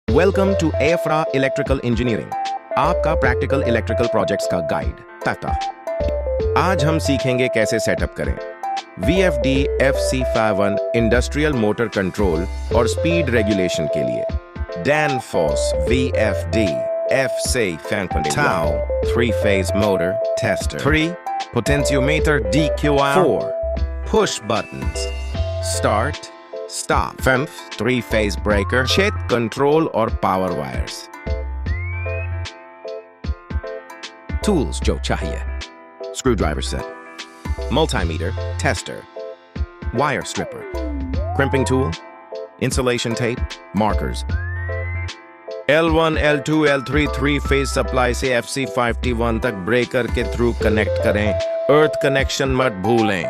Welcome to Afra electrical engineering, आपका practical electrical projects का guide ताता। आज हम सीखेंगे कैसे सेटअप करें VFD FC51 industrial motor control और स्पीड रेगुलेशन के लिए Danfoss VFD FC51 3-phase motor tester, 3 potentiometer DQI, 4 push buttons, start, stop, 5 3-phase breaker, 6 control और power wires। Tools जो चाहिए: screwdriver set, multimeter, tester, wire stripper, crimping tool, insulation tape, markers। L1, L2, L3 3-phase supply से FC51 तक breaker के through connect करें, अर्थ connection मत भूलें।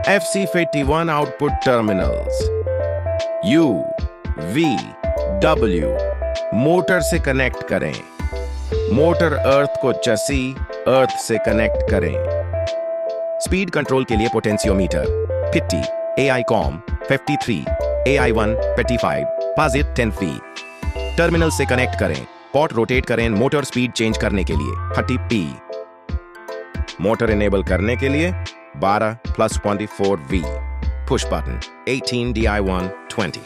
FC51 output terminals U, V, W motor से connect करें। मोटर अर्थ को चसी अर्थ से कनेक्ट करें। स्पीड कंट्रोल के लिए पोटेंशियोमीटर 50 AI कॉम 53 AI1 55 पाजिट 10 फी टर्मिनल से कनेक्ट करें। पॉट रोटेट करें मोटर स्पीड चेंज करने के लिए 30 P। मोटर इनेबल करने के लिए 12 + 24 V। Push button 18 DI1 20।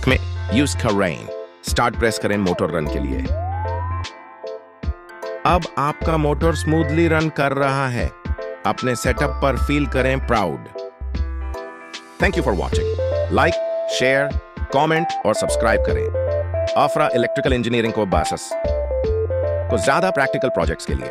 Commit use karein। Start press करें मोटर रन के लिए। अब आपका मोटर स्मूथली रन कर रहा है। अपने सेटअप पर फील करें proud. Thank you for watching. Like, share, comment और सब्सक्राइब करें। Afra इलेक्ट्रिकल इंजीनियरिंग को ज्यादा प्रैक्टिकल प्रोजेक्ट्स के लिए